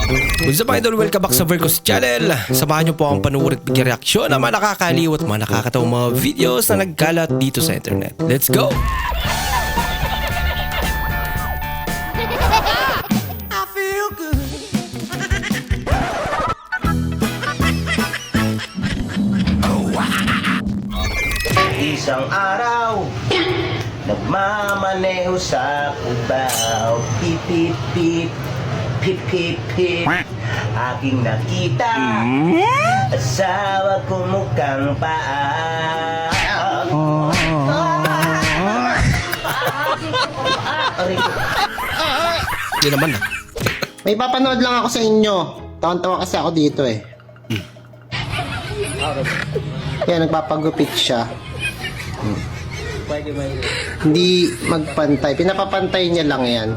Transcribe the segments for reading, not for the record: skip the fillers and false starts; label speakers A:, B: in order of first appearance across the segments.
A: What's up idol? Welcome back sa Vercos Channel. Samahan niyo po akong panuorin at bigyan reaksyon ng mga nakakaliw at mga nakakatawang mga videos na nagkalat dito sa internet. Let's go!
B: Isang araw, nagmamaneho sa Cubao. Pip, pip, pip, pip, pip, pip. Aking nakita, asawa ko mukhang paa.
A: Hindi naman na.
C: May papanood lang ako sa inyo. Tawan-tawa kasi ako dito eh. Kaya nagpapagupit siya. Hindi magpantay. Pinapapantay niya lang yan.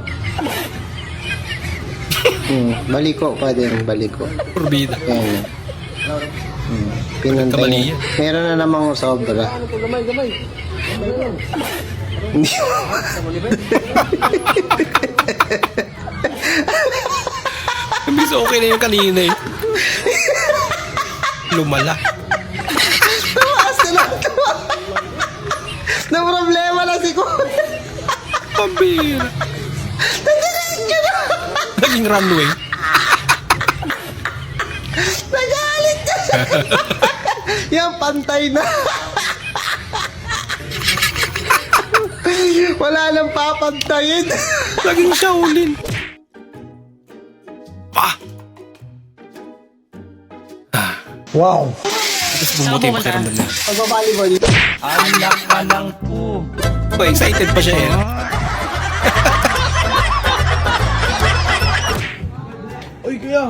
C: Baliko pa din. Baliko.
A: Purbida.
C: Ayan. Pinantay
A: Kamali
C: niya.
A: yan.
C: Meron na namang sobra. Hindi.
A: Imbis okay na yung kanina eh. Lumala.
C: Tumaas na lang. Na problema na si Kuya.
A: Pambira. Naging runway.
C: Nagalit ka siya. Yan, pantay na. Wala nang papantayin.
A: Naging Shaolin. Pa!
C: Wow.
A: Tapos bumuti yung pakiramdam niya.
C: Pag-volleyball.
B: Anak ka ng po.
A: Oh, excited pa siya eh.
D: Uy kuya,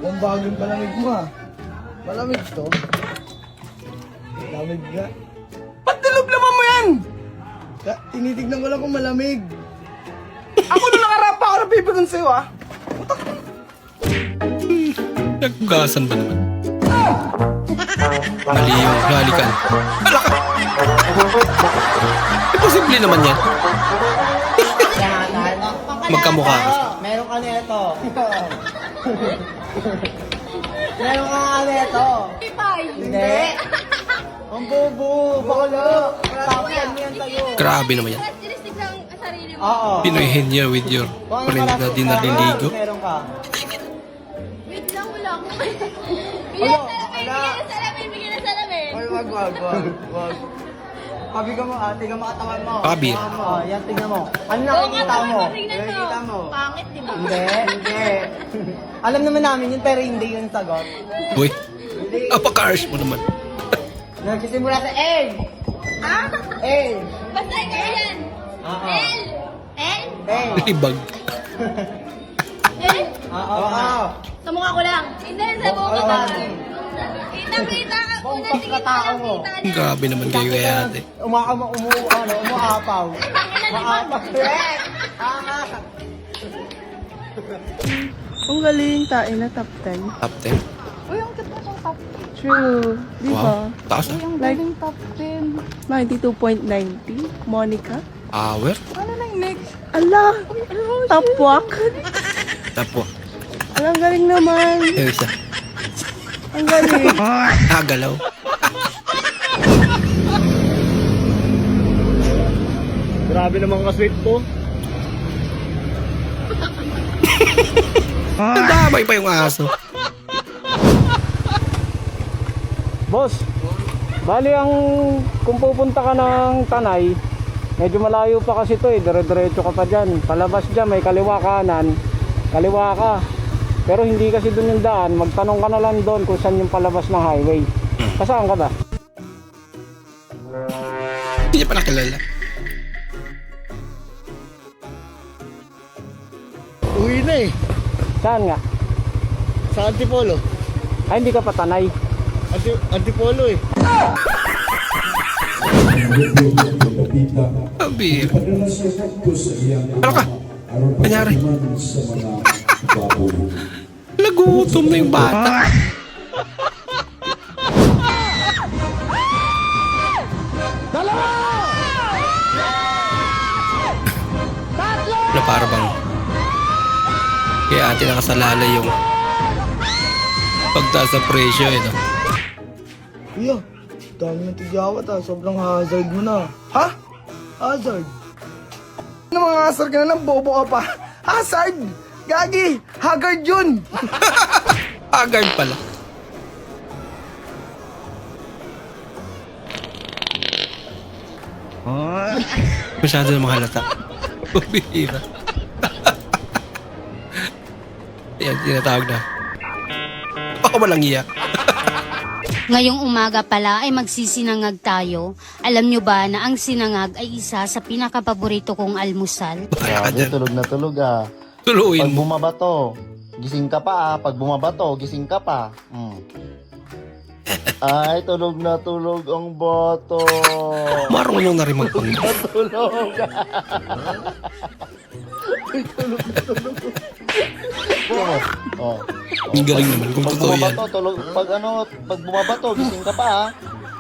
D: ang bagong palamig mo ha. Malamig to. Malamig nga. Ba't nilublaman mo yan? Tinitignan ko lang kung malamig. Ako na nakarap pa ako nabibigan sa'yo ha.
A: Nagkugasan ba naman? Mali yung halikan. Alaka! Imposible naman yan. Magkamukha ka.
E: Meron ka nito. Meron ka nga nito. Hindi. Ang bobo. Bakala. Tapian mo yan tayo.
A: Grabe naman yan.
F: Characteristic ng sarili mo.
E: Oo.
A: Pinoy Henya with your friend na di naliligo.
E: Meron ka.
F: Wait lang, wala ko.
E: Ano?
F: Bigyan na salamin.
E: Ay, wag. Pabi ka mo, tingnan mo katawan mo.
A: Pabi.
E: Yan, tingnan mo. Ano nakikita mo? Nakikita mo.
F: Pangit, di ba?
E: Hindi. Alam naman namin yun, pero hindi yun sagot.
A: Uy, apaka-harsh mo naman.
E: Nagsisimula sa A. A.
F: Basta ikaw yan.
E: Oo.
F: L. L?
E: A.
A: Ibag.
F: L?
E: Oo.
F: Sa mukha ko lang. Hindi, sa buka ko. Kita ka. Unang tingin ko lang kita na.
A: Grabe naman kayo kaya ate.
E: Umuapaw. Maapaw.
G: Ang galing, tain na top 10.
A: Top 10.
F: Uy, ang cute mo siyang top.
G: True. Di ba?
A: Wow. Taas ah.
F: Ang
G: Like-
F: galing top 10.
G: 92.90. Monica.
A: Power.
F: Ano lang next?
G: Ala! Tapwak.
A: Tapo.
G: Alang galing naman.
A: Yung isa.
G: Ang galing.
A: Galaw.
D: Grabe naman ka-sweet to.
A: Damay pa yung aso.
H: Boss, bali kung pupunta ka ng Tanay, medyo malayo pa kasi to eh, dire-diretso ka pa dyan. Palabas dyan, may kaliwa kanan, kaliwa ka. Pero hindi kasi dun yung daan, magtanong ka na lang doon kung saan yung palabas ng highway. Kasaan ka ba?
A: Hindi niya pa nakilala.
D: Uwi na eh.
H: Saan nga?
D: Sa Antipolo.
H: Ay, hindi ka pa Tanay.
D: Antipolo eh.
A: Pambira. Ano ka? Kanyari. Nagutom na yung bata. Na para bang kaya ate nakasalala yung Pagtaas ng presyo eh, no?
D: Kuya, dami ng tigyawat ha. Sobrang hazard mo na. Ha? Hazard? Ano mga hazard ka na lang? Bobo ka pa. Hazard! Gagi! Haggard yun!
A: Haggard pala. Masyado na mahalata. Bumihira. Yan, tinatawag na. Baka walang iya.
I: Ngayong umaga pala ay magsisinangag tayo. Alam nyo ba na ang sinangag ay isa sa pinakapaborito kong almusal?
A: Kaya ka dyan.
B: Tulog na tulog ah.
A: Tuluin
B: Pag
A: mo.
B: bumabato, gising ka pa ah. Pag bumabato, gising ka pa. Ay, tulog na tulog ang bato.
A: Marunong na rin magpang.
B: Tulog. Oh.
A: Ang galing naman kung
B: Pag
A: totoo yan.
B: bumabato, tulog. Pag bumabato, gising ka pa ah.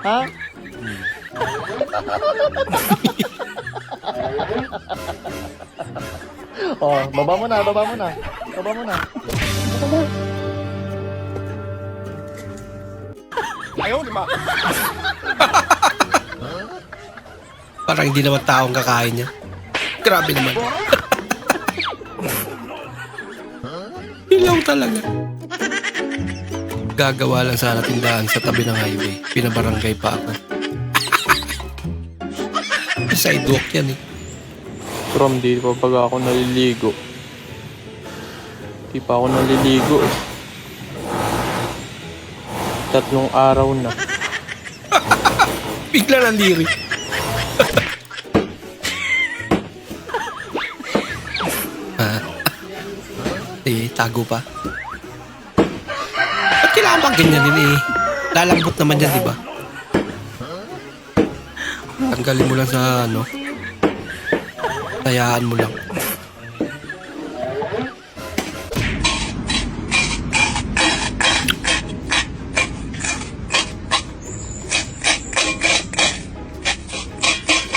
B: Ha? Oh, baba mo na.
A: Parang hindi naman taong kakain niya. Grabe naman. Hilaw talaga. Gagawa lang sana tindahan sa tabi ng highway. Pinabarangay pa ako. Sidewalk yan eh.
J: From di pa pag ako naliligo. Di pa ako naliligo eh. 3 araw na.
A: Bigla nandiri. Tago pa. Ba't kailangan pang ganyan din eh? Lalambot naman yan, di ba? Tanggalin mo lang sa ano. Tayaan mo lang.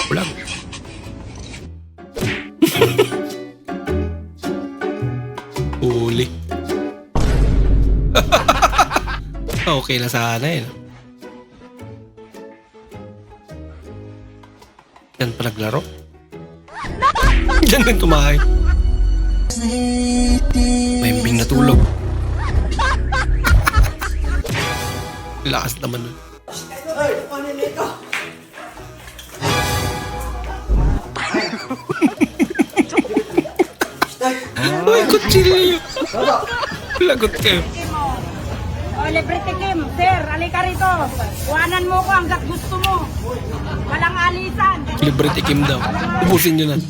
A: Ulang. Uli. Okay na sana eh. Yan pa naglaro. Diyan din tumahay. Mahimbing natulog. Lakas naman nun. Ay, kutsilyo. Lagot kayo.
E: O, libre tikim. Sir, alika rito. Kuhanan mo ko hanggat gusto mo. Walang alisan.
A: Libre tikim daw. Ubusin nyo na.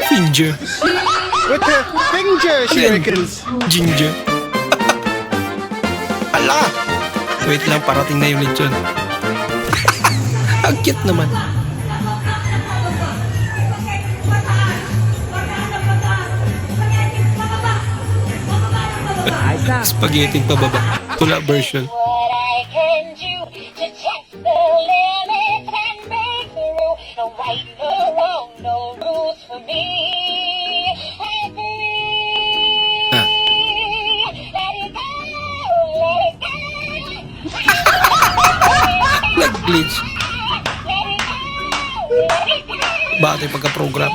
A: Ginger.
C: With her finger shurikens.
A: Ginger. Ala! Wait lang, parating na yung lechon. Ang cute naman. Spaghetti pababa. Tula version.
F: What I can do to test the limits and make the rule. No right, no wrong, no rules for me. I believe. Let it go, let it go.
A: Nag-glitch.
F: Let it go, let it go.
A: Bakit yung pagka-program?